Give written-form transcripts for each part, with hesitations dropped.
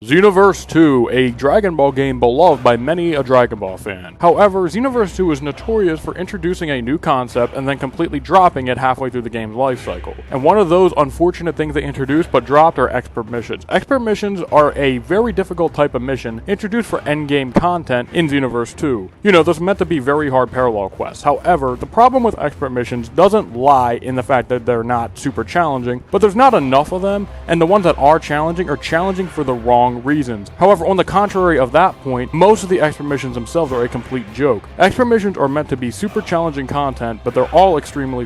Xenoverse 2, a Dragon Ball game beloved by many a Dragon Ball fan. However, Xenoverse 2 is notorious for introducing a new concept and then completely dropping it halfway through the game's life cycle. And one of those unfortunate things they introduced but dropped are expert missions. Expert missions are a very difficult type of mission introduced for endgame content in Xenoverse 2. You know, those are meant to be very hard parallel quests. However, the problem with expert missions doesn't lie in the fact that they're not super challenging, but there's not enough of them, and the ones that are challenging for the wrong reasons. However, on the contrary of that point, most of the expert missions themselves are a complete joke. Expert missions are meant to be super challenging content, but they're all extremely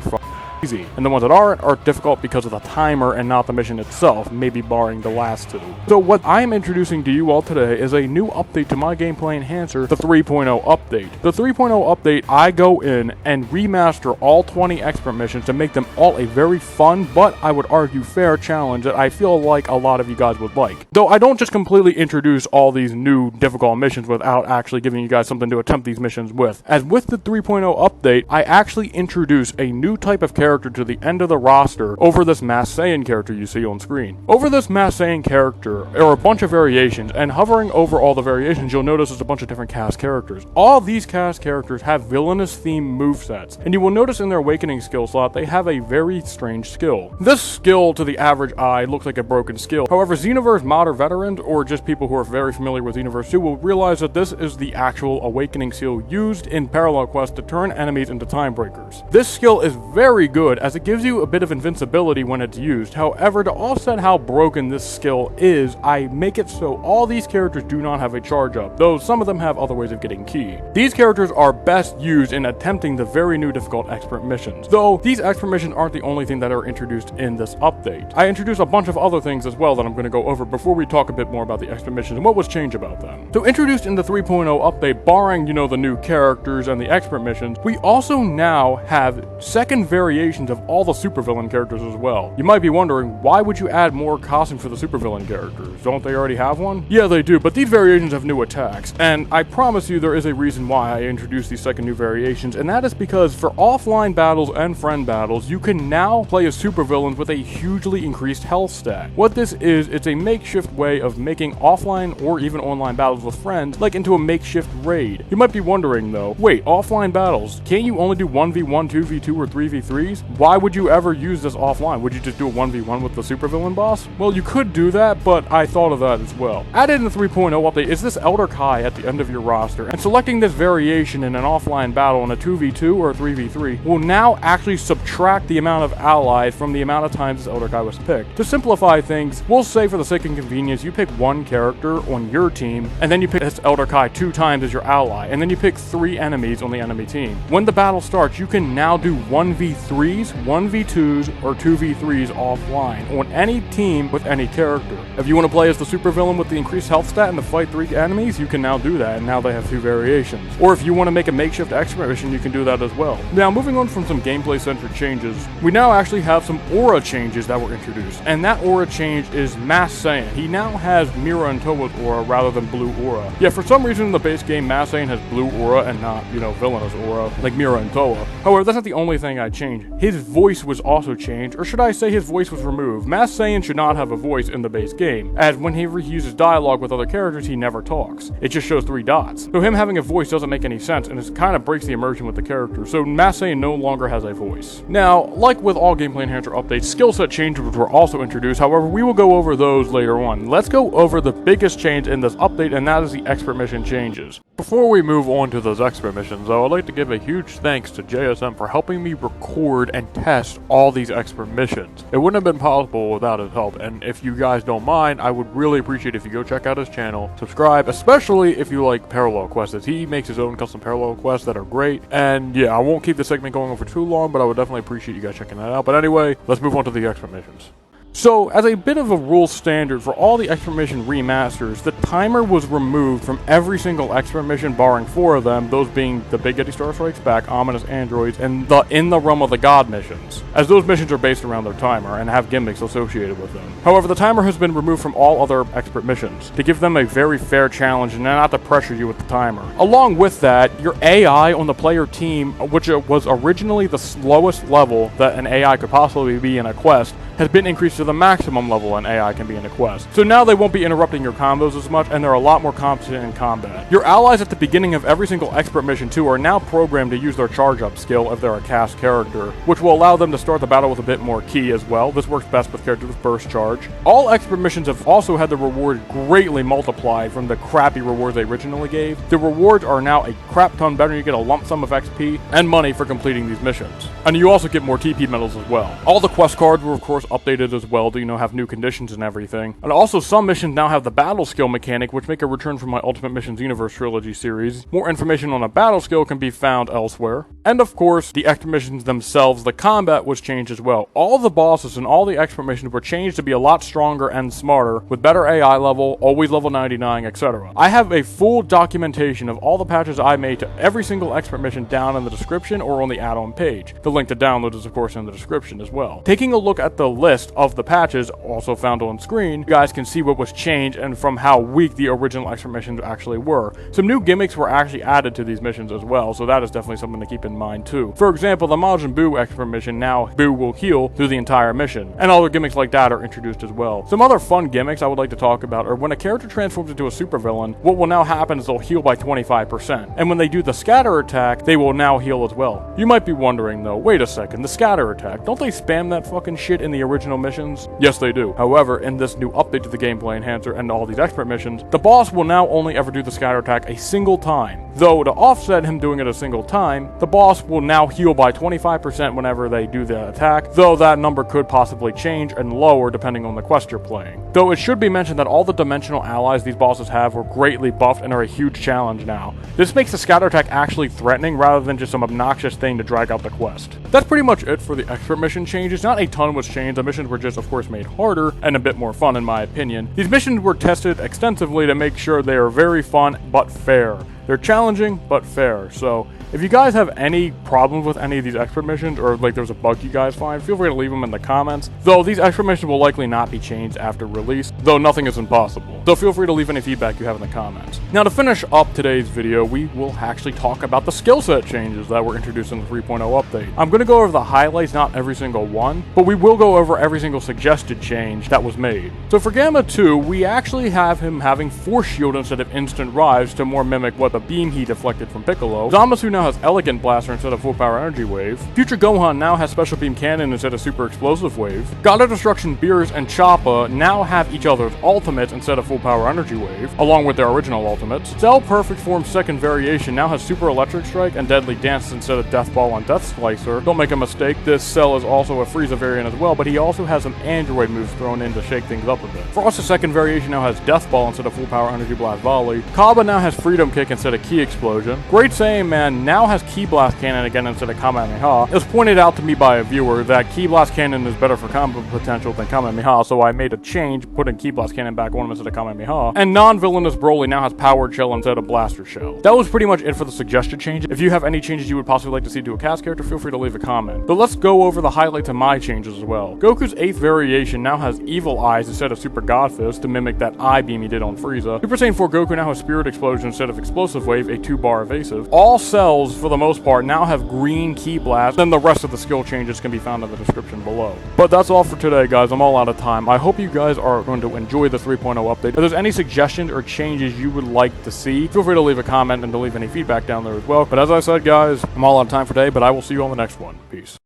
easy, and the ones that aren't are difficult because of the timer and not the mission itself, maybe barring the last two. So what I am introducing to you all today is a new update to my gameplay enhancer, the 3.0 update. The 3.0 update, I go in and remaster all 20 expert missions to make them all a very fun, but I would argue fair challenge that I feel like a lot of you guys would like. Though I don't just completely introduce all these new difficult missions without actually giving you guys something to attempt these missions with. As with the 3.0 update, I actually introduce a new type of character to the end of the roster over this Masked Saiyan character you see on screen. Over this Masked Saiyan character are a bunch of variations, and hovering over all the variations you'll notice there's a bunch of different cast characters. All these cast characters have villainous themed movesets, and you will notice in their awakening skill slot they have a very strange skill. This skill to the average eye looks like a broken skill. However, Xenoverse modder veterans or just people who are very familiar with Xenoverse 2 will realize that this is the actual awakening skill used in parallel quests to turn enemies into time breakers. This skill is very good as it gives you a bit of invincibility when it's used. However, to offset how broken this skill is, I make it so all these characters do not have a charge up, though some of them have other ways of getting ki. These characters are best used in attempting the very new difficult expert missions, though these expert missions aren't the only thing that are introduced in this update. I introduced a bunch of other things as well that I'm going to go over before we talk a bit more about the expert missions and what was changed about them. So introduced in the 3.0 update, barring, the new characters and the expert missions, we also now have second variations of all the supervillain characters as well. You might be wondering, why would you add more costumes for the supervillain characters? Don't they already have one? Yeah, they do, but these variations have new attacks, and I promise you there is a reason why I introduced these second new variations, and that is because for offline battles and friend battles, you can now play as supervillains with a hugely increased health stat. What this is, it's a makeshift way of making offline or even online battles with friends like into a makeshift raid. You might be wondering though, wait, offline battles, can't you only do 1v1, 2v2, or 3v3s? Why would you ever use this offline? Would you just do a 1v1 with the supervillain boss? Well, you could do that, but I thought of that as well. Added in the 3.0 update is this Elder Kai at the end of your roster, and selecting this variation in an offline battle in a 2v2 or a 3v3 will now actually subtract the amount of allies from the amount of times this Elder Kai was picked. To simplify things, we'll say for the sake of convenience, you pick one character on your team, and then you pick this Elder Kai 2 times as your ally, and then you pick 3 enemies on the enemy team. When the battle starts, you can now do 1v3s, 1v2s, or 2v3s offline on any team with any character. If you want to play as the supervillain with the increased health stat and to fight 3 enemies, you can now do that, and now they have 2 variations. Or if you want to make a makeshift expert mission, you can do that as well. Now, moving on from some gameplay-centric changes, we now actually have some aura changes that were introduced, and that aura change is Masked Saiyan. He now has Mira and Towa's aura rather than blue aura. Yeah, for some reason in the base game, Masked Saiyan has blue aura and not, villainous aura, like Mira and Towa. However, that's not the only thing I changed. His voice was also changed, or should I say his voice was removed. Masked Saiyan should not have a voice in the base game, as when he uses dialogue with other characters, he never talks. It just shows 3 dots. So him having a voice doesn't make any sense, and it kind of breaks the immersion with the character, so Masked Saiyan no longer has a voice. Now, like with all gameplay enhancer updates, skill set changes were also introduced, however, we will go over those later on. Let's go over the biggest change in this update, and that is the expert mission changes. Before we move on to those expert missions, though, I'd like to give a huge thanks to JSM for helping me record and test all these expert missions. It wouldn't have been possible without his help, and if you guys don't mind, I would really appreciate if you go check out his channel, subscribe, especially if you like parallel quests. He makes his own custom parallel quests that are great, and yeah, I won't keep the segment going on for too long, but I would definitely appreciate you guys checking that out. But anyway, let's move on to the expert missions. So, as a bit of a rule standard for all the expert mission remasters, the timer was removed from every single expert mission barring 4 of them, those being the Big Eddie Star Strikes Back, Ominous Androids, and the In the Realm of the God missions, as those missions are based around their timer and have gimmicks associated with them. However, the timer has been removed from all other expert missions to give them a very fair challenge and not to pressure you with the timer. Along with that, your AI on the player team, which was originally the slowest level that an AI could possibly be in a quest, has been increased to the maximum level an AI can be in a quest. So now they won't be interrupting your combos as much, and they're a lot more competent in combat. Your allies at the beginning of every single expert mission too are now programmed to use their charge up skill if they're a cast character, which will allow them to start the battle with a bit more ki as well. This works best with characters with burst charge. All expert missions have also had the reward greatly multiplied from the crappy rewards they originally gave. The rewards are now a crap ton better. You get a lump sum of XP and money for completing these missions. And you also get more TP medals as well. All the quest cards were of course updated as well to, have new conditions and everything. And also some missions now have the battle skill mechanic, which make a return from my Ultimate Missions Xenoverse trilogy series. More information on a battle skill can be found elsewhere. And of course, the expert missions themselves, the combat was changed as well. All the bosses and all the expert missions were changed to be a lot stronger and smarter, with better AI level, always level 99, etc. I have a full documentation of all the patches I made to every single expert mission down in the description or on the add-on page. The link to download is of course in the description as well. Taking a look at the list of the patches, also found on screen, you guys can see what was changed and from how weak the original expert missions actually were. Some new gimmicks were actually added to these missions as well, so that is definitely something to keep in mind too. For example, the Majin Buu expert mission, now Buu will heal through the entire mission, and other gimmicks like that are introduced as well. Some other fun gimmicks I would like to talk about are when a character transforms into a supervillain, what will now happen is they'll heal by 25%, and when they do the scatter attack, they will now heal as well. You might be wondering though, wait a second, the scatter attack, don't they spam that fucking shit in the original missions? Yes, they do. However, in this new update to the gameplay enhancer and all these expert missions, the boss will now only ever do the scatter attack a single time. Though, to offset him doing it a single time, the boss will now heal by 25% whenever they do the attack, though that number could possibly change and lower depending on the quest you're playing. Though it should be mentioned that all the dimensional allies these bosses have were greatly buffed and are a huge challenge now. This makes the scatter attack actually threatening rather than just some obnoxious thing to drag out the quest. That's pretty much it for the expert mission changes. Not a ton was changed, the missions were just of course made harder and a bit more fun in my opinion. These missions were tested extensively to make sure they are very fun but fair. They're challenging, but fair. So, if you guys have any problems with any of these expert missions, or like there's a bug you guys find, feel free to leave them in the comments. Though, these expert missions will likely not be changed after release, though nothing is impossible. So feel free to leave any feedback you have in the comments. Now, to finish up today's video, we will actually talk about the skill set changes that were introduced in the 3.0 update. I'm going to go over the highlights, not every single one, but we will go over every single suggested change that was made. So for Gamma 2, we actually have him having Force Shield instead of Instant Rise to more mimic what the beam he deflected from Piccolo. Zamasu now has Elegant Blaster instead of Full Power Energy Wave. Future Gohan now has Special Beam Cannon instead of Super Explosive Wave. God of Destruction Beerus and Choppa now have each other's ultimates instead of Full Power Energy Wave, along with their original ultimates. Cell Perfect Form's second variation now has Super Electric Strike and Deadly Dance instead of Death Ball and Death Slicer. Don't make a mistake, this Cell is also a Frieza variant as well, but he also has some Android moves thrown in to shake things up a bit. Frost's second variation now has Death Ball instead of Full Power Energy Blast Volley. Kaba now has Freedom Kick instead of Ki Explosion. Great Saiyan Man now has Ki Blast Cannon again instead of Kamehameha. It was pointed out to me by a viewer that Ki Blast Cannon is better for combo potential than Kamehameha, so I made a change, putting Ki Blast Cannon back on him instead of Kamehameha. And non-villainous Broly now has Powered Shell instead of Blaster Shell. That was pretty much it for the suggested changes. If you have any changes you would possibly like to see to a cast character, feel free to leave a comment. But let's go over the highlights of my changes as well. Goku's 8th variation now has Evil Eyes instead of Super God Fist to mimic that eye beam he did on Frieza. Super Saiyan 4 Goku now has Spirit Explosion instead of Explosive Wave, a 2-bar evasive. All cells, for the most part, now have green Ki Blast, then the rest of the skill changes can be found in the description below. But that's all for today, guys. I'm all out of time. I hope you guys are going to enjoy the 3.0 update. If there's any suggestions or changes you would like to see, feel free to leave a comment and to leave any feedback down there as well. But as I said, guys, I'm all out of time for today, but I will see you on the next one. Peace.